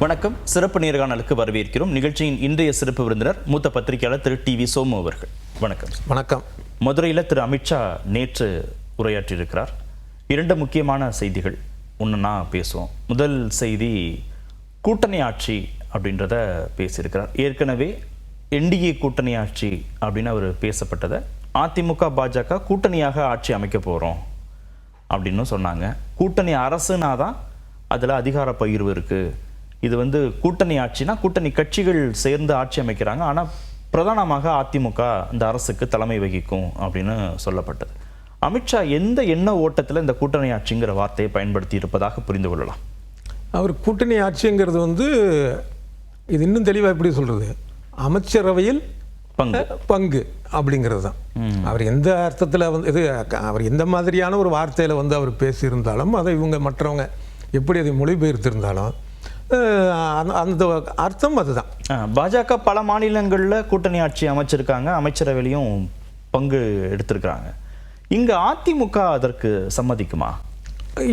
வணக்கம். சிறப்பு நேர்காணலுக்கு வரவேற்கிறோம். நிகழ்ச்சியின் இன்றைய சிறப்பு விருந்தினர் மூத்த பத்திரிகையாளர் திரு டி வி சோமு அவர்கள். வணக்கம். வணக்கம். மதுரையில் திரு அமித்ஷா நேற்று உரையாற்றியிருக்கிறார். 2 முக்கியமான செய்திகள் ஒன்றுன்னா பேசுவோம். முதல் செய்தி, கூட்டணி ஆட்சி அப்படின்றத பேசியிருக்கிறார். ஏற்கனவே என்டிஏ கூட்டணி ஆட்சி அப்படின்னு அவர் பேசப்பட்டதை அதிமுக பாஜக கூட்டணியாக ஆட்சி அமைக்க போகிறோம் அப்படின்னு சொன்னாங்க. கூட்டணி அரசுனா தான் அதில் அதிகார பகிர்வு இருக்குது. இது கூட்டணி ஆட்சினா கூட்டணி கட்சிகள் சேர்ந்து ஆட்சி அமைக்கிறாங்க. ஆனால் பிரதானமாக அதிமுக இந்த அரசுக்கு தலைமை வகிக்கும் அப்படின்னு சொல்லப்பட்டது. அமித்ஷா எந்த எண்ண ஓட்டத்தில் இந்த கூட்டணி ஆட்சிங்கிற வார்த்தையை பயன்படுத்தி இருப்பதாக புரிந்து கொள்ளலாம்? அவர் கூட்டணி ஆட்சிங்கிறது இது இன்னும் தெளிவாக எப்படி சொல்கிறது, அமைச்சரவையில் பங்கு அப்படிங்கிறது தான். அவர் எந்த அர்த்தத்தில் அவர் எந்த மாதிரியான ஒரு வார்த்தையில் அவர் பேசியிருந்தாலும் அதை இவங்க மற்றவங்க எப்படி அதை மொழிபெயர்த்திருந்தாலும் அந்த அர்த்தம் அதுதான். பாஜக பல மாநிலங்களில் கூட்டணி ஆட்சி அமைச்சிருக்காங்க, அமைச்சரவையிலையும் பங்கு எடுத்திருக்கிறாங்க. இங்கே அதிமுக அதற்கு சம்மதிக்குமா?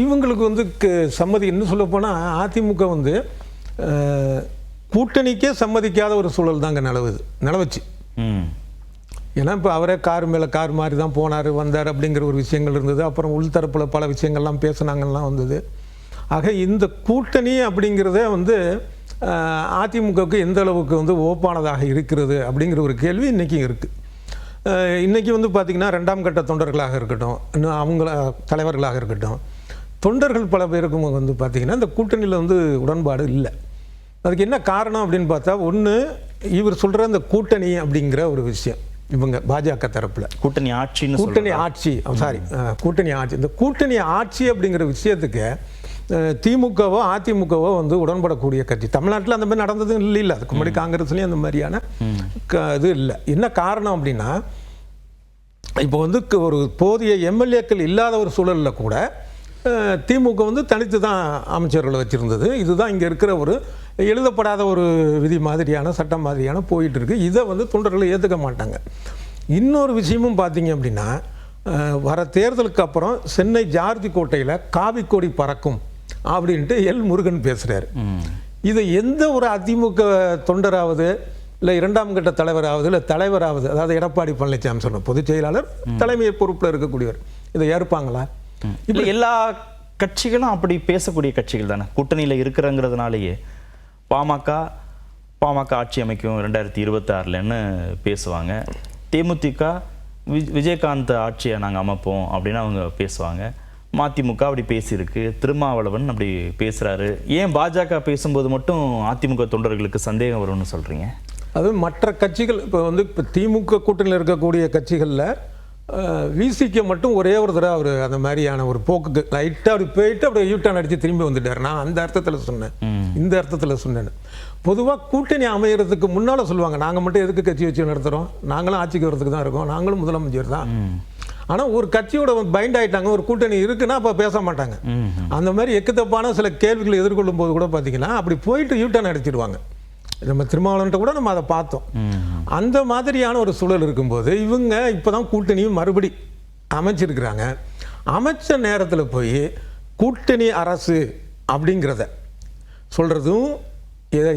இவங்களுக்கு சம்மதி என்ன சொல்ல போனால், அதிமுக கூட்டணிக்கே சம்மதிக்காத ஒரு சூழல் தாங்க நிலவுச்சு. ஏன்னா இப்போ அவரே கார் மேலே கார் மாதிரி தான் போனார் வந்தார் அப்படிங்கிற ஒரு விஷயங்கள் இருந்தது. அப்புறம் உள்தரப்பில் பல விஷயங்கள்லாம் பேசுனாங்கலாம் வந்தது. ஆக இந்த கூட்டணி அப்படிங்கிறத அதிமுகவுக்கு எந்த அளவுக்கு ஓப்பானதாக இருக்கிறது அப்படிங்கிற ஒரு கேள்வி இன்றைக்கும் இருக்குது. இன்றைக்கி பார்த்திங்கன்னா 2ஆம் கட்ட தொண்டர்களாக இருக்கட்டும், இன்னும் அவங்கள தலைவர்களாக இருக்கட்டும், தொண்டர்கள் பல பேருக்கும் பார்த்திங்கன்னா இந்த கூட்டணியில் உடன்பாடு இல்லை. அதுக்கு என்ன காரணம் அப்படின்னு பார்த்தா, ஒன்று இவர் சொல்கிற அந்த கூட்டணி அப்படிங்கிற ஒரு விஷயம், இவங்க பாஜக தரப்பில் கூட்டணி ஆட்சி இந்த கூட்டணி ஆட்சி அப்படிங்கிற விஷயத்துக்கு திமுகவோ அதிமுகவோ உடன்படக்கூடிய கட்சி தமிழ்நாட்டில் அந்த மாதிரி நடந்ததும் இல்லை. அதுக்கு முன்னாடி காங்கிரஸ்லேயும் அந்த மாதிரியான இது இல்லை. என்ன காரணம் அப்படின்னா, இப்போ ஒரு போதிய எம்எல்ஏக்கள் இல்லாத ஒரு சூழலில் கூட திமுக தனித்து தான் அமைச்சர்களை வச்சுருந்தது. இதுதான் இங்கே இருக்கிற ஒரு எழுதப்படாத ஒரு விதி மாதிரியான சட்டம் மாதிரியான போயிட்டு இருக்கு. இதை தொண்டர்களை ஏற்றுக்க மாட்டாங்க. இன்னொரு விஷயமும் பார்த்தீங்க அப்படின்னா, வர தேர்தலுக்கு அப்புறம் சென்னை ஜார்ஜி கோட்டையில் காவி கொடி பறக்கும் அப்படின்ட்டு எல் முருகன் பேசுகிறார். இதை எந்த ஒரு அதிமுக தொண்டராவது இல்லை 2ஆம் கட்ட தலைவராவது இல்லை தலைவராவது, அதாவது எடப்பாடி பழனிசாமி சொன்ன பொதுச் செயலாளர் தலைமை பொறுப்பில் இருக்கக்கூடியவர், இதை ஏற்பாங்களா? இப்போ எல்லா கட்சிகளும் அப்படி பேசக்கூடிய கட்சிகள் தானே கூட்டணியில் இருக்கிறங்கிறதுனாலேயே. பாமக ஆட்சி அமைக்கும் 2026லன்னு பேசுவாங்க. தேமுதிக விஜயகாந்த் ஆட்சியை நாங்கள் அமைப்போம் அப்படின்னு அவங்க பேசுவாங்க. மதிமுக அப்படி பேசியிருக்கு, திருமாவளவன் அப்படி பேசுகிறாரு. ஏன் பாஜக பேசும்போது மட்டும் அதிமுக தொண்டர்களுக்கு சந்தேகம் வரும்னு சொல்கிறீங்க? அது மற்ற கட்சிகள் இப்போ திமுக கூட்டணியில் இருக்கக்கூடிய கட்சிகளில் விசிக்கு மட்டும் ஒரே ஒரு தடவை அவர் அந்த மாதிரியான ஒரு போக்குக்கு லைட்டாக அப்படி போயிட்டு அப்படியே யூட்டர்ன் அடித்து திரும்பி வந்துட்டார். நான் அந்த அர்த்தத்தில் சொன்னேன், இந்த அர்த்தத்தில் சொன்னேன். பொதுவாக கூட்டணி அமைகிறதுக்கு முன்னால் சொல்லுவாங்க, நாங்கள் மட்டும் எதுக்கு கட்சி வச்சு நடத்துகிறோம், நாங்களும் ஆட்சிக்கு வரதுக்கு தான் இருக்கோம், நாங்களும் முதலமைச்சர் தான். ஆனால் ஒரு கட்சியோட பைண்ட் ஆகிட்டாங்க, ஒரு கூட்டணி இருக்குன்னா அப்போ பேச மாட்டாங்க. அந்த மாதிரி எக்குத்தப்பான சில கேள்விகளை எதிர்கொள்ளும் போது கூட பார்த்தீங்கன்னா அப்படி போயிட்டு யூட்டர்ன் அடிச்சிடுவாங்க. நம்ம திருமாவளவன்ட்ட கூட நம்ம அதை பார்த்தோம். அந்த மாதிரியான ஒரு சூழல் இருக்கும்போது இவங்க இப்போ தான் கூட்டணியும் மறுபடி அமைச்சிருக்கிறாங்க. அமைச்ச நேரத்தில் போய் கூட்டணி அரசு அப்படிங்கிறத சொல்கிறதும்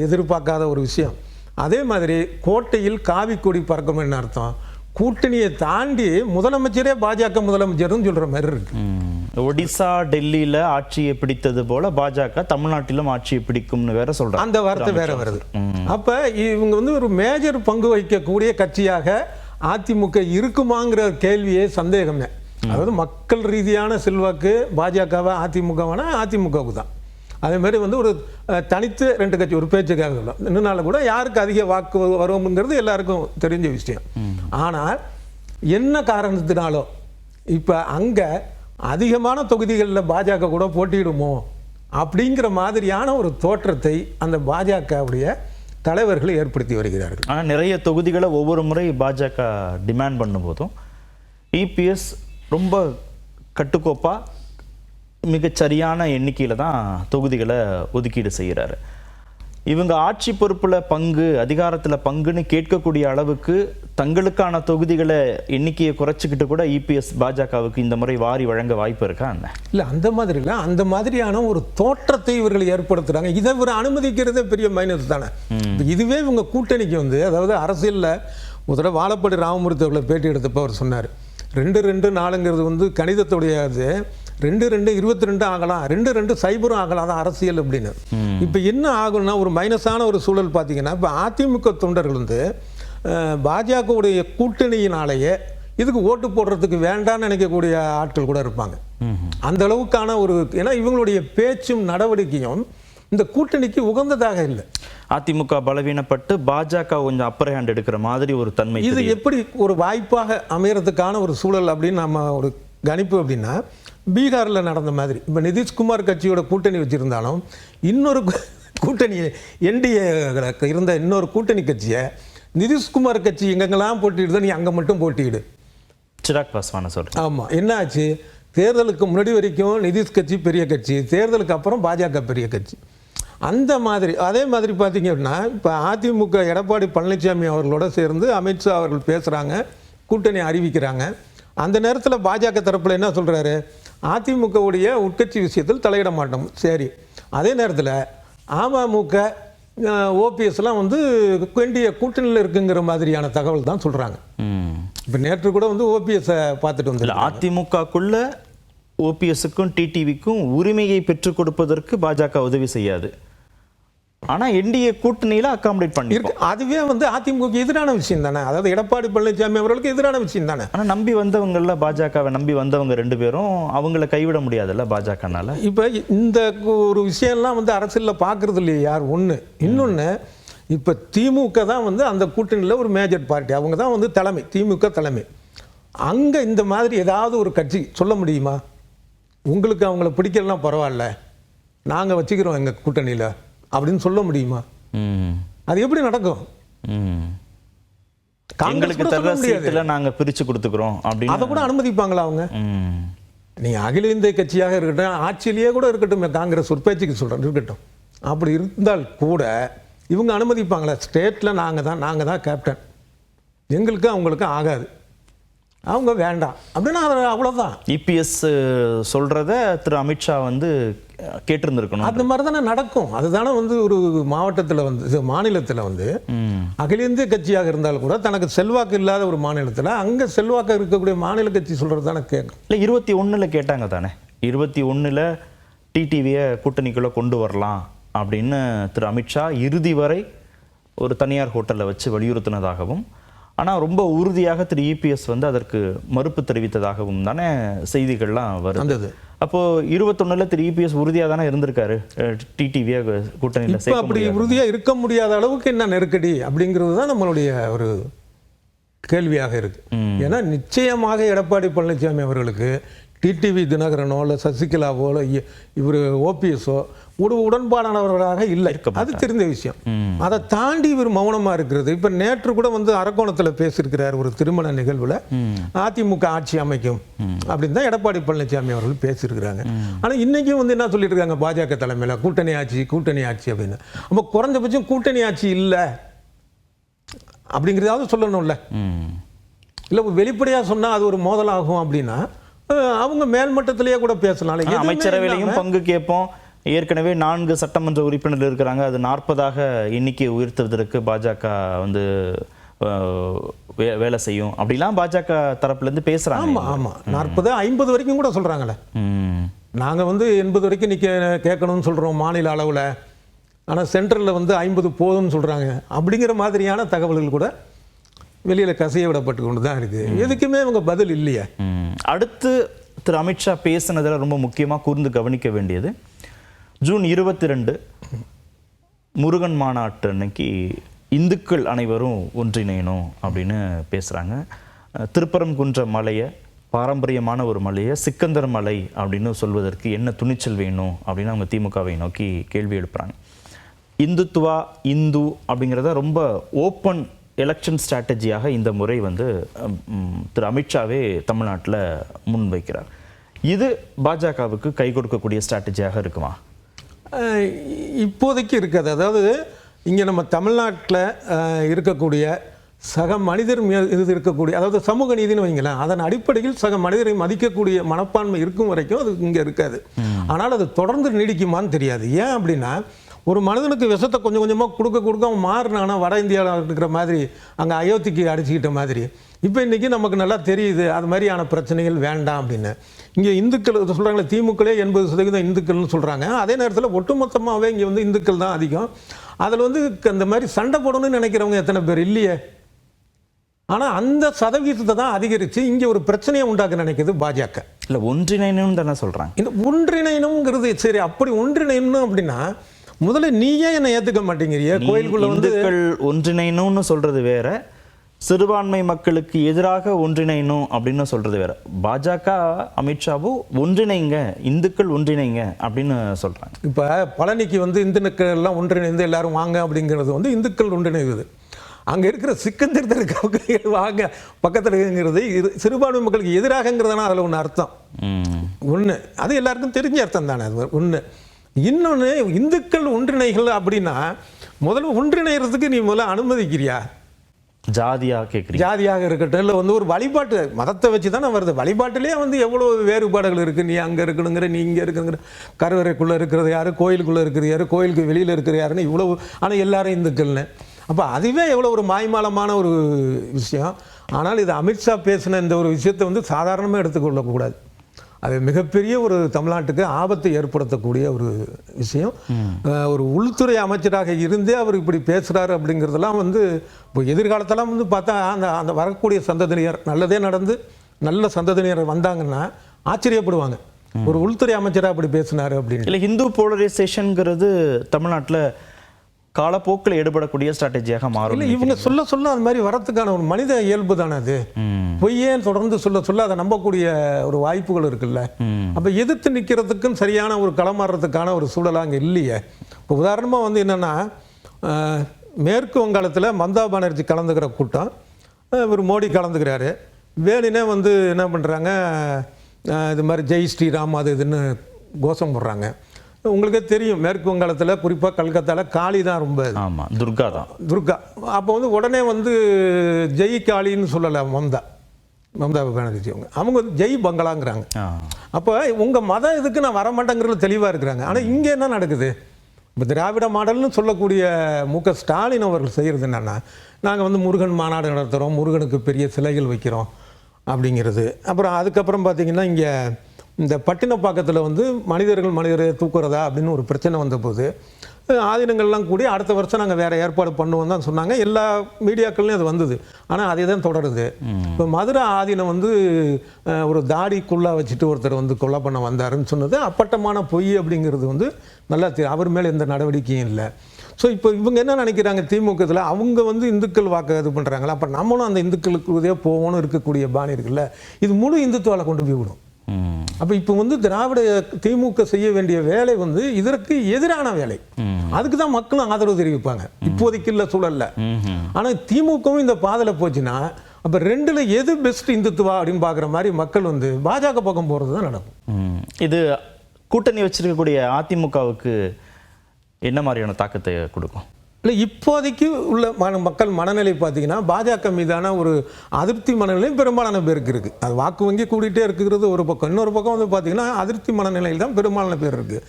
எதிர்பார்க்காத ஒரு விஷயம். அதே மாதிரி கோட்டையில் காவி கொடி பறக்கும் என்ன அர்த்தம், கூட்டணியை தாண்டி முதலமைச்சரே பாஜக முதலமைச்சர்னு சொல்கிற மாதிரி இருக்கு. ஒடிசா டெல்லியில் ஆட்சியை பிடித்தது போல பாஜக தமிழ்நாட்டிலும் ஆட்சியை பிடிக்கும்னு வேற சொல்றாங்க. அந்த வார்த்தை வேற வருது. அப்ப இவங்க ஒரு மேஜர் பங்கு வகிக்கக்கூடிய கட்சியாக அதிமுக இருக்குமாங்கிற கேள்வியே சந்தேகமே. அதாவது மக்கள் ரீதியான செல்வாக்கு பாஜகவா அதிமுகவானா அதிமுகவுக்கு தான். அதே மாதிரி ஒரு தனித்து 2 கட்சி ஒரு பேச்சுக்காக சொல்லலாம். இன்னும் கூட யாருக்கு அதிக வாக்கு வரும்ங்கிறது எல்லாருக்கும் தெரிஞ்ச விஷயம். ஆனால் என்ன காரணத்தினாலோ இப்போ அங்கே அதிகமான தொகுதிகளில் பாஜக கூட போட்டியிடுமோ அப்படிங்கிற மாதிரியான ஒரு தோற்றத்தை அந்த பாஜகவுடைய தலைவர்கள் ஏற்படுத்தி வருகிறார்கள். ஆனால் நிறைய தொகுதிகளை ஒவ்வொரு முறை பாஜக டிமாண்ட் பண்ணும்போதும் இபிஎஸ் ரொம்ப கட்டுக்கோப்பாக மிகச்சரியான எண்ணிக்கையில் தான் தொகுதிகளை ஒதுக்கீடு செய்கிறாரு. இவங்க ஆட்சி பொறுப்புல பங்கு, அதிகாரத்துல பங்குன்னு கேட்கக்கூடிய அளவுக்கு தங்களுக்கான தொகுதிகளை எண்ணிக்கையை குறைச்சிக்கிட்டு கூட இபிஎஸ் பாஜகவுக்கு இந்த முறை வாரி வழங்க வாய்ப்பு இருக்கா என்ன? இல்லை அந்த மாதிரி இல்லை, அந்த மாதிரியான ஒரு தோற்றத்தை இவர்கள் ஏற்படுத்துகிறாங்க. இதை இவர் அனுமதிக்கிறதே பெரிய மைனஸ் தானே. இதுவே இவங்க கூட்டணிக்கு வந்து, அதாவது அரசியலில் முதல்ல வாழப்பாடி ராமமூர்த்தி அவர்களை பேட்டி எடுத்தப்போ அவர் சொன்னார், 2-2-4ங்கிறது வந்து கணிதத்துடைய அது 2-2-22 ஆகலாம், 2-2-0 ஆகலாம், தான் அரசியல் அப்படின்னு. இப்போ என்ன ஆகும்னா ஒரு மைனஸான ஒரு சூழல் பார்த்தீங்கன்னா, இப்போ அதிமுக தொண்டர்கள் வந்து பாஜகவுடைய கூட்டணியினாலேயே இதுக்கு ஓட்டு போடுறதுக்கு வேண்டாம்னு நினைக்கக்கூடிய ஆட்கள் கூட இருப்பாங்க. அந்த அளவுக்கான ஒரு, ஏன்னா இவங்களுடைய பேச்சும் நடவடிக்கையும் இந்த கூட்டணிக்கு உகந்ததாக இல்லை. அதிமுக பலவீனப்பட்டு பாஜக கொஞ்சம் அப்பர் ஹேண்ட் எடுக்கிற மாதிரி ஒரு தன்மை. இது எப்படி ஒரு வாய்ப்பாக அமையறதுக்கான ஒரு சூழல் அப்படின்னு நம்ம ஒரு கணிப்பு அப்படின்னா, பீகாரில் நடந்த மாதிரி. இப்போ நிதிஷ்குமார் கட்சியோட கூட்டணி வச்சுருந்தாலும் இன்னொரு கூட்டணி என்டிஏ இருந்த இன்னொரு கூட்டணி கட்சியை நிதிஷ்குமார் கட்சி எங்கெங்கெல்லாம் போட்டிடுதோ நீ அங்கே மட்டும் போட்டியிடு. சிராக் பாஸ்வானை சொல்கிறேன். ஆமாம், என்ன ஆச்சு? தேர்தலுக்கு முன்னாடி வரைக்கும் நிதிஷ் கட்சி பெரிய கட்சி, தேர்தலுக்கு அப்புறம் பாஜக பெரிய கட்சி. அந்த மாதிரி அதே மாதிரி பார்த்தீங்க அப்படின்னா, இப்போ அதிமுக எடப்பாடி பழனிசாமி அவர்களோட சேர்ந்து அமித்ஷா அவர்கள் பேசுகிறாங்க, கூட்டணி அறிவிக்கிறாங்க. அந்த நேரத்தில் பாஜக தரப்பில் என்ன சொல்கிறாரு? அதிமுகவுடைய உட்கட்சி விஷயத்தில் தலையிட மாட்டோம். சரி, அதே நேரத்தில் அமமுக ஓபிஎஸ்லாம் வந்து வேண்டிய கூட்டணியில் இருக்குங்கிற மாதிரியான தகவல் தான் சொல்கிறாங்க. இப்போ நேற்று கூட வந்து ஓபிஎஸ்ஸை பார்த்துட்டு வந்து அதிமுகக்குள்ள ஓபிஎஸ்க்கும் டிடிவிக்கும் உரிமையை பெற்றுக் கொடுப்பதற்கு பாஜக உதவி செய்யாது, ஆனா என்டிஏ கூட்டணியில அகாமடேட் பண்ணி இருக்கு. அதுவே வந்து அதிமுக எதிரான விஷயம் தானே, அதாவது எடப்பாடி பழனிசாமி அவர்களுக்கு எதிரான விஷயம் தானே. ஆனா நம்பி வந்தவங்கல்ல, பாஜகவை நம்பி வந்தவங்க 2 பேரும் அவங்கள கைவிட முடியாதுல்ல பாஜகனால. இப்போ இந்த ஒரு விஷயம்லாம் வந்து அரசியலில் பார்க்கறது இல்லையா யார்? ஒன்று. இன்னொன்று, இப்போ திமுக தான் வந்து அந்த கூட்டணியில் ஒரு மேஜர் பார்ட்டி, அவங்க தான் வந்து தலைமை, திமுக தலைமை. அங்கே இந்த மாதிரி ஏதாவது ஒரு கட்சி சொல்ல முடியுமா, உங்களுக்கு அவங்கள பிடிக்கலாம் பரவாயில்ல, நாங்கள் வச்சுக்கிறோம் எங்கள் கூட்டணியில் அப்படின்னு சொல்ல முடியுமா? அது எப்படி நடக்கும்? எங்களுக்கு தர சீட்டுல நாங்க பிரிச்சு கொடுத்துக்கிறோம் அப்படின்னு அதை கூட அனுமதிப்பாங்களா அவங்க? நீ அகில இந்திய கட்சியாக இருக்கட்டும், ஆட்சியிலேயே கூட இருக்கட்டும், காங்கிரஸ் ஒரு பேச்சுக்கு சொல்றேன் இருக்கட்டும், அப்படி இருந்தால் கூட இவங்க அனுமதிப்பாங்களா? ஸ்டேட்ல நாங்க தான் கேப்டன், எங்களுக்கு அவங்களுக்கு ஆகாது, அவங்க வேண்டாம் அப்படின்னா அவ்வளோதான். இபிஎஸ் சொல்றத திரு அமித்ஷா வந்து கேட்டிருந்திருக்கணும். அந்த மாதிரி தானே நடக்கும். அதுதானே வந்து ஒரு மாவட்டத்தில் வந்து மாநிலத்தில் வந்து அகில இந்திய கட்சியாக இருந்தாலும் கூட தனக்கு செல்வாக்கு இல்லாத ஒரு மாநிலத்தில் அங்கே செல்வாக்கு இருக்கக்கூடிய மாநில கட்சி சொல்றது தானே கேட்கும். இல்லை 21ல் கேட்டாங்க தானே, 21ல் டிடிவியை கூட்டணிக்குள்ளே கொண்டு வரலாம் அப்படின்னு திரு அமித்ஷா இறுதி வரை ஒரு தனியார் ஹோட்டலில் வச்சு வலியுறுத்தினதாகவும், ஆனால் ரொம்ப உறுதியாக திரு இபிஎஸ் வந்து அதற்கு மறுப்பு தெரிவித்ததாகவும் தானே செய்திகள்லாம் வருது. அப்போ 21ல் திரு இபிஎஸ் உறுதியாக தானே இருந்திருக்காரு டிடிவியை கூட்டணியில். இப்போ அப்படி உறுதியாக இருக்க முடியாத அளவுக்கு என்ன நெருக்கடி அப்படிங்கிறது தான் நம்மளுடைய ஒரு கேள்வியாக இருக்கு. ஏன்னா நிச்சயமாக எடப்பாடி பழனிசாமி அவர்களுக்கு டிடிவி தினகரனோ இல்லை சசிகலாவோ இல்லை இவர் ஓபிஎஸோ ஒரு உடன்பாடானவர்களாக இல்லை, அது தெரிந்த விஷயம். அதை தாண்டி இவர் மௌனமாக இருக்கிறது. இப்போ நேற்று கூட வந்து அரக்கோணத்தில் பேசியிருக்கிறார் ஒரு திருமண நிகழ்வில், அதிமுக ஆட்சி அமைக்கும் அப்படின்னு தான் எடப்பாடி பழனிசாமி அவர்கள் பேசியிருக்கிறாங்க. ஆனால் இன்னைக்கும் வந்து என்ன சொல்லிட்டு இருக்காங்க, பாஜக தலைமையில் கூட்டணி ஆட்சி அப்படின்னு. அப்போ குறைஞ்சபட்சம் கூட்டணி ஆட்சி இல்லை அப்படிங்கிறதாவது சொல்லணும்ல. இல்லை வெளிப்படையாக சொன்னால் அது ஒரு மோதலாகும் அப்படின்னா அவங்க மேல்மட்டத்திலேயே கூட பேசலாம். அமைச்சரவையிலையும் பங்கு கேட்போம். ஏற்கனவே 4 சட்டமன்ற உறுப்பினர்கள் இருக்கிறாங்க, அது 40ஆக எண்ணிக்கை உயர்த்துவதற்கு பாஜக வந்து வேலை செய்யும் அப்படிலாம் பாஜக தரப்புலேருந்து பேசுகிறாங்க. ஆமாம் ஆமாம், 40-50 வரைக்கும் கூட சொல்கிறாங்களே. நாங்கள் வந்து 80 வரைக்கும் கேட்கணும்னு சொல்கிறோம் மாநில அளவில், ஆனால் சென்ட்ரலில் வந்து 50 போதும்னு சொல்கிறாங்க அப்படிங்கிற மாதிரியான தகவல்கள் கூட வெளியில் கசைய விடப்பட்டு கொண்டு தான் இருக்குது. எதுக்குமே அவங்க பதில் இல்லையே. அடுத்து திரு அமித்ஷா பேசினதில் ரொம்ப முக்கியமாக கூர்ந்து கவனிக்க வேண்டியது, ஜூன் 22 முருகன் மாநாட்டு அன்னைக்கு இந்துக்கள் அனைவரும் ஒன்றிணையணும் அப்படின்னு பேசுகிறாங்க. திருப்பரங்குன்ற மலையை, பாரம்பரியமான ஒரு மலையை சிக்கந்தர் மலை அப்படின்னு சொல்வதற்கு என்ன துணிச்சல் வேணும் அப்படின்னு அவங்க திமுகவை நோக்கி கேள்வி எழுப்புறாங்க. இந்துத்துவா இந்து அப்படிங்கிறத ரொம்ப ஓப்பன் எலெக்ஷன் ஸ்ட்ராட்டஜியாக இந்த முறை வந்து திரு அமித்ஷாவே தமிழ்நாட்டில் முன்வைக்கிறார். இது பாஜகவுக்கு கை கொடுக்கக்கூடிய ஸ்ட்ராட்டஜியாக இருக்குமா? இப்போதைக்கு இருக்காது. அதாவது இங்கே நம்ம தமிழ்நாட்டில் இருக்கக்கூடிய சக மனிதர் இது இருக்கக்கூடிய, அதாவது சமூக நீதினு வைங்களேன், அதன் அடிப்படையில் சக மனிதரை மதிக்கக்கூடிய மனப்பான்மை இருக்கும் வரைக்கும் அது இங்கே இருக்காது. ஆனால் அது தொடர்ந்து நீடிக்குமான்னு தெரியாது. ஏன் அப்படின்னா, ஒரு மனிதனுக்கு விஷத்தை கொஞ்சம் கொஞ்சமாக கொடுக்க அவன் மாறினானா வட இந்தியாவில் இருக்கிற மாதிரி அங்கே அயோத்திக்கு அடிச்சுக்கிட்ட மாதிரி இப்போ இன்றைக்கி நமக்கு நல்லா தெரியுது அது மாதிரியான பிரச்சனைகள் வேண்டாம் அப்படின்னு. இங்கே இந்துக்கள் சொல்கிறாங்களே, திமுகலே 80% இந்துக்கள்னு சொல்கிறாங்க. அதே நேரத்தில் ஒட்டுமொத்தமாகவே இங்கே வந்து இந்துக்கள் தான் அதிகம். அதில் வந்து அந்த மாதிரி சண்டை போடணும்னு நினைக்கிறவங்க எத்தனை பேர் இல்லையே. ஆனால் அந்த சதவீதத்தை தான் அதிகரித்து இங்கே ஒரு பிரச்சனையை உண்டாக்க நினைக்கிது பாஜக. இல்லை, ஒன்றிணைணும் தானே சொல்கிறாங்க. இந்த ஒன்றிணைணுங்கிறது சரி, அப்படி ஒன்றிணைணும் அப்படின்னா முதல்ல நீயே என்னை ஏற்றுக்க மாட்டேங்கிறிய. கோயிலுக்குள்ள வந்து ஒன்றிணைணும்னு சொல்றது வேற, சிறுபான்மை மக்களுக்கு எதிராக ஒன்றிணைணும் அப்படின்னு சொல்றது வேற. பாஜக அமித்ஷாவும் ஒன்றிணைங்க, இந்துக்கள் ஒன்றிணைங்க அப்படின்னு சொல்றாங்க. இப்போ பழனிக்கு வந்து இந்துக்கள் எல்லாம் ஒன்றிணைந்து எல்லாரும் வாங்க அப்படிங்கிறது வந்து இந்துக்கள் ஒன்றிணைவது. அங்கே இருக்கிற சிக்கந்தர் இருக்க வாங்க பக்கத்தில் இருக்கிறது சிறுபான்மை மக்களுக்கு எதிராகங்கிறதுனா அதில் ஒன்று அர்த்தம். ஒன்று அது எல்லாருக்கும் தெரிஞ்ச அர்த்தம் தானே. அது ஒன்று. இன்னொன்று, இந்துக்கள் ஒன்றிணைகள் அப்படின்னா முதல்ல ஒன்றிணைகிறதுக்கு நீ முதல்ல அனுமதிக்கிறியா? ஜாதியாக கேட்குறீங்க? ஜாதியாக இருக்கட்டும், இல்லை வந்து ஒரு வழிபாட்டு மதத்தை வச்சு தானே வருது. வழிபாட்டிலே வந்து எவ்வளோ வேறுபாடுகள் இருக்குது. நீ அங்கே இருக்கணுங்கிற, நீ இங்கே இருக்குங்கிற, கருவறைக்குள்ளே இருக்கிறது யார், கோயிலுக்குள்ளே இருக்கிறது யார், கோயிலுக்கு வெளியில் இருக்கிற யாருன்னு இவ்வளவு. ஆனால் எல்லாரும் இந்துக்கள்னு. அப்போ அதுவே எவ்வளோ ஒரு மாய்மாலமான ஒரு விஷயம். ஆனால் இது அமித்ஷா பேசின இந்த ஒரு விஷயத்தை வந்து சாதாரணமாக எடுத்துக்கொள்ளக்கூடாது. அது மிகப்பெரிய ஒரு தமிழ்நாட்டுக்கு ஆபத்தை ஏற்படுத்தக்கூடிய ஒரு விஷயம். ஒரு உள்துறை அமைச்சராக இருந்தே அவர் இப்படி பேசுகிறாரு அப்படிங்கிறதெல்லாம் வந்து இப்போ எதிர்காலத்தெல்லாம் வந்து பார்த்தா அந்த வரக்கூடிய சந்ததியினர் நல்லதே நடந்து நல்ல சந்ததியினர் வந்தாங்கன்னா ஆச்சரியப்படுவாங்க. ஒரு உள்துறை அமைச்சராக அப்படி பேசினாரு அப்படின்னு. இல்லை, ஹிந்து போலரைசேஷன்ங்கிறது தமிழ்நாட்டில் காலப்போக்கில் ஈடுபடக்கூடிய ஸ்ட்ராட்டஜியாக மாறும். இல்லை, இவங்க சொல்ல அது மாதிரி வரத்துக்கான ஒரு மனித இயல்பு தானே அது. பொய்யே தொடர்ந்து சொல்ல அதை நம்பக்கூடிய ஒரு வாய்ப்புகள் இருக்குல்ல. அப்போ எதிர்த்து நிற்கிறதுக்கும் சரியான ஒரு களமாறுறதுக்கான ஒரு சூழலாக அங்கே இல்லையே. இப்போ உதாரணமாக வந்து என்னென்னா, மேற்கு வங்காளத்தில் மம்தா பானர்ஜி கலந்துக்கிற கூட்டம், இவர் மோடி கலந்துக்கிறாரு. வேணுனே வந்து என்ன பண்ணுறாங்க, இது மாதிரி ஜெய் ஸ்ரீராம் அது இதுன்னு கோஷம் போடுறாங்க. உங்களுக்கே தெரியும், மேற்கு வங்காளத்தில் குறிப்பாக கல்கத்தாவில் காளி தான் ரொம்ப. ஆமாம், துர்கா தான். துர்கா. அப்போ வந்து உடனே வந்து ஜெய் காளின்னு சொல்லலை மம்தா பானர்ஜி. அவங்க வந்து ஜெய் பங்களாங்கிறாங்க. அப்போ உங்கள் மதம் இதுக்கு நான் வரமாட்டேங்கிறது தெளிவாக இருக்கிறாங்க. ஆனால் இங்கே என்ன நடக்குது? இப்போ திராவிட மாடல்னு சொல்லக்கூடிய மு.க. ஸ்டாலின் அவர்கள் செய்கிறது என்னென்னா, நாங்கள் வந்து முருகன் மாநாடு நடத்துகிறோம், முருகனுக்கு பெரிய சிலைகள் வைக்கிறோம் அப்படிங்கிறது. அப்புறம் அதுக்கப்புறம் பார்த்திங்கன்னா இங்கே இந்த பட்டினப்பாக்கத்தில் வந்து மனிதரை தூக்குறதா அப்படின்னு ஒரு பிரச்சனை வந்தபோது ஆதீனங்கள்லாம் கூடி அடுத்த வருஷம் நாங்கள் வேறு ஏற்பாடு பண்ணுவோம் தான் சொன்னாங்க. எல்லா மீடியாக்கள்லையும் அது வந்தது. ஆனால் அதே தான் தொடருது. இப்போ மதுரை ஆதீனம் வந்து ஒரு தாடிக்குள்ளே வச்சுட்டு ஒருத்தர் வந்து கொலை பண்ண வந்தாருன்னு சொன்னது அப்பட்டமான பொய் அப்படிங்கிறது வந்து நல்லா அவர் மேலே எந்த நடவடிக்கையும் இல்லை. ஸோ இப்போ இவங்க என்ன நினைக்கிறாங்க, திமுகத்தில் அவங்க வந்து இந்துக்கள் வாக்கு இது பண்ணுறாங்களா, அப்போ நம்மளும் அந்த இந்துக்களுக்கு இதே போகணும்னு இருக்கக்கூடிய பாணி இருக்குல்ல, இது முழு இந்துத்துவால கொண்டு போய் விடும். அப்போ இப்போ வந்து திராவிட திமுக செய்ய வேண்டிய வேலை வந்து இதற்கு எதிரான வேலை. அதுக்கு தான் மக்களும் ஆதரவு தெரிவிப்பாங்க இப்போதைக்கு இல்லை சூழல்ல. ஆனால் திமுகவும் இந்த பாதையில் போச்சுன்னா அப்போ ரெண்டுல எது பெஸ்ட் இந்துத்துவா அப்படின்னு பார்க்குற மாதிரி மக்கள் வந்து பாஜக பக்கம் போகிறது தான் நடக்கும். இது கூட்டணி வச்சிருக்கக்கூடிய அதிமுகவுக்கு என்ன மாதிரியான தாக்கத்தை கொடுக்கும்? இல்லை, இப்போதைக்கு உள்ள மக்கள் மனநிலை பார்த்தீங்கன்னா பாஜக மீதான ஒரு அதிருப்தி மனநிலையும் பெரும்பாலான பேருக்கு இருக்குது. அது வாக்கு வங்கி கூடிகிட்டே இருக்கிறது ஒரு பக்கம். இன்னொரு பக்கம் வந்து பார்த்தீங்கன்னா அதிருப்தி மனநிலையில் தான் பெரும்பாலான பேர் இருக்குது.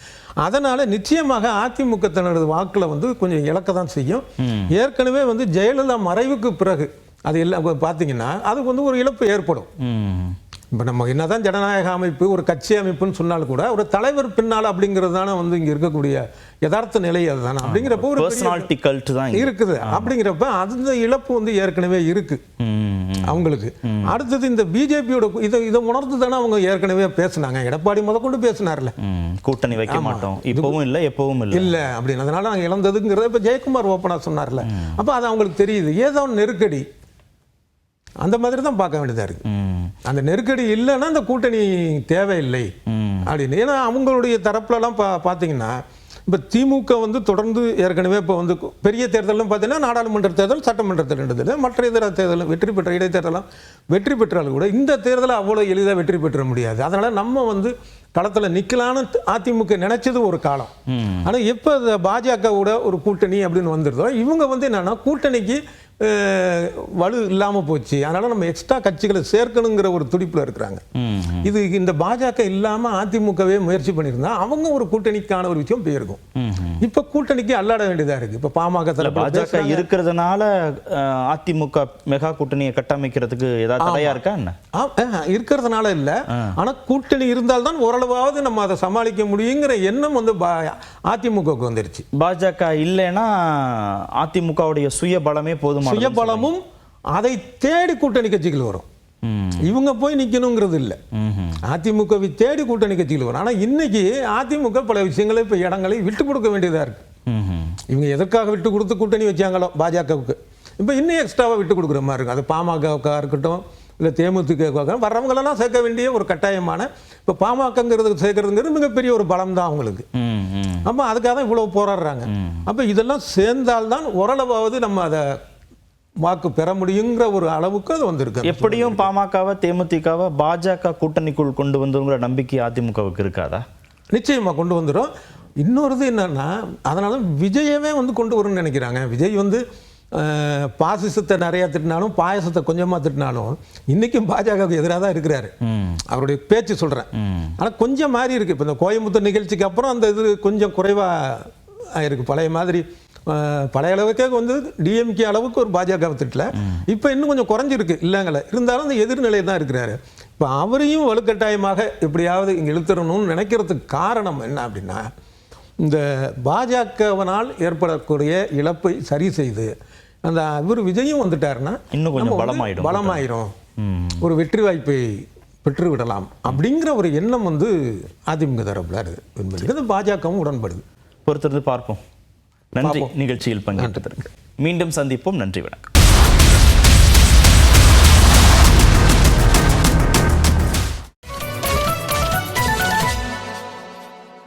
அதனால் நிச்சயமாக அதிமுக தனது வாக்கில் வந்து கொஞ்சம் இழக்க தான் செய்யும். ஏற்கனவே வந்து ஜெயலலிதா மறைவுக்கு பிறகு அது எல்லாம் பார்த்தீங்கன்னா அதுக்கு வந்து ஒரு இழப்பு ஏற்படும். இப்போ நம்ம என்னதான் ஜனநாயக அமைப்பு ஒரு கட்சி அமைப்புன்னு சொன்னாலும் கூட ஒரு தலைவர் பின்னால் அப்படிங்கிறது தானே வந்து இங்கே இருக்கக்கூடிய யதார்த்த நிலை. அதுதானே அப்படிங்கிறப்ப ஒரு பர்சனாலிட்டி கல்ட் தான் இருக்குது. அப்படிங்கிறப்ப அந்த இழப்பு வந்து ஏற்கனவே இருக்கு அவங்களுக்கு. அடுத்தது இந்த பிஜேபியோட இதை உணர்ந்து தானே அவங்க ஏற்கனவே பேசினாங்க. எடப்பாடி முதற்கொண்டு பேசினார்ல, கூட்டணி வைக்க மாட்டோம், இப்பவும் இல்லை எப்பவும் இல்லை அப்படின்னு. அதனால நாங்கள் இழந்ததுங்கிறத இப்போ ஜெயக்குமார் ஓப்பனா சொன்னார்ல. அப்போ அது அவங்களுக்கு தெரியுது, ஏதோ நெருக்கடி அந்த மாதிரி தான் பார்க்க வேண்டியதாக இருக்குது. அந்த நெருக்கடி இல்லைன்னா அந்த கூட்டணி தேவையில்லை அப்படின்னு. ஏன்னா அவங்களுடைய தரப்புலலாம் பார்த்தீங்கன்னா இப்போ திமுக வந்து தொடர்ந்து ஏற்கனவே இப்போ வந்து பெரிய தேர்தலும் பார்த்தீங்கன்னா நாடாளுமன்ற தேர்தல், சட்டமன்ற தேர்தல், மற்ற இதர தேர்தலும் வெற்றி பெற்ற இடைத்தேர்தலாம் வெற்றி பெற்றாலும் கூட இந்த தேர்தலை அவ்வளோ எளிதாக வெற்றி பெற்ற முடியாது. அதனால் நம்ம வந்து களத்தில் நிற்கலான்னு அதிமுக நினைச்சது ஒரு காலம். ஆனால் எப்போ பாஜகவோட ஒரு கூட்டணி அப்படின்னு வந்துருதோ இவங்க வந்து என்னன்னா கூட்டணிக்கு வலு இல்லாமல் போச்சு. அதனால நம்ம எக்ஸ்ட்ரா கட்சிகளை சேர்க்கணுங்கிற ஒரு துடிப்பில் இருக்கிறாங்க. இது இந்த பாஜக இல்லாமல் அதிமுகவே முயற்சி பண்ணியிருந்தா அவங்க ஒரு கூட்டணிக்கான ஒரு விஷயம் போயிருக்கும். இப்போ கூட்டணிக்கு அல்லாட வேண்டியதாக இருக்கு. இப்போ பாமக பாஜக இருக்கிறதுனால அதிமுக மெகா கூட்டணியை கட்டமைக்கிறதுக்கு ஏதாவது தடையா இருக்கா என்ன? இருக்கிறதுனால இல்லை, ஆனால் கூட்டணி இருந்தால்தான் ஓரளவாவது நம்ம அதை சமாளிக்க முடியுங்கிற எண்ணம் வந்து அதிமுகவுக்கு வந்துருச்சு. பாஜக இல்லைன்னா அதிமுகவுடைய சுய பலமே போதும். சுயபலமும் அதை தேடி கூட்டணி கட்சிகள் வரும். இவங்க போய் நிக்கணுங்கிறது இல்லை, அதிமுகவை தேடி கூட்டணி கட்சிகள் வரும். ஆனால் இன்னைக்கு அதிமுக பல விஷயங்களை இப்போ இடங்களை விட்டு கொடுக்க வேண்டியதாக இருக்கு. இவங்க எதற்காக விட்டு கொடுத்து கூட்டணி வச்சாங்களோ பாஜகவுக்கு இப்போ இன்னும் எக்ஸ்ட்ராவாக விட்டு கொடுக்குற மாதிரி இருக்கும். அது பாமகவுக்காக இருக்கட்டும் இல்லை தேமுதிக வர்றவங்களெல்லாம் சேர்க்க வேண்டிய ஒரு கட்டாயமான இப்போ பாமகங்கிறது சேர்க்கறதுங்கிறது மிகப்பெரிய ஒரு பலம் தான் அவங்களுக்கு. அப்போ அதுக்காக தான் இவ்வளோ போராடுறாங்க. அப்போ இதெல்லாம் சேர்ந்தால்தான் ஓரளவாவது நம்ம அதை வாக்கு பெற முடியுங்கிற ஒரு அளவுக்கு அது வந்திருக்கு. எப்படியும் பாமகவை தேமுதிகவை பாஜக கூட்டணிக்குள் கொண்டு வந்துங்கிற நம்பிக்கை அதிமுகவுக்கு இருக்காதா? நிச்சயமாக கொண்டு வந்துடும். இன்னொரு என்னன்னா அதனால விஜயவே வந்து கொண்டு வரும்னு நினைக்கிறாங்க. விஜய் வந்து பாசிசத்தை நிறையா திட்டினாலும் பாயசத்தை கொஞ்சமாக திட்டினாலும் இன்றைக்கும் பாஜகவுக்கு எதிராக தான் இருக்கிறாரு. அவருடைய பேச்சு சொல்கிறேன். ஆனால் கொஞ்சம் மாறி இருக்குது. இப்போ இந்த கோயம்புத்தூர் நிகழ்ச்சிக்கு அப்புறம் அந்த இது கொஞ்சம் குறைவாக இருக்குது. பழைய மாதிரி பழைய அளவுக்கே வந்து டிஎம்கே அளவுக்கு ஒரு பாஜகவை திட்டல. இப்போ இன்னும் கொஞ்சம் குறைஞ்சிருக்கு இல்லைங்கள. இருந்தாலும் அந்த எதிர்நிலையை தான் இருக்கிறாரு. இப்போ அவரையும் வலுக்கட்டாயமாக எப்படியாவது இங்கே இழுத்துடணும்னு நினைக்கிறதுக்கு காரணம் என்ன அப்படின்னா இந்த பாஜகவனால் ஏற்படக்கூடிய இழப்பை சரி செய்து அந்த இவர் விஜயும் வந்துட்டாருன்னா இன்னும் கொஞ்சம் பலமாயிரும், ஒரு வெற்றி வாய்ப்பை பெற்று விடலாம் அப்படிங்கிற ஒரு எண்ணம் வந்து அதிமுக தரப்புல என்பது பாஜகவும் உடன்படுது. பொறுத்திருந்து பார்ப்போம். நன்றி நிகழ்ச்சியில் பங்கேற்றதற்கு. மீண்டும் சந்திப்போம். நன்றி, வணக்கம்.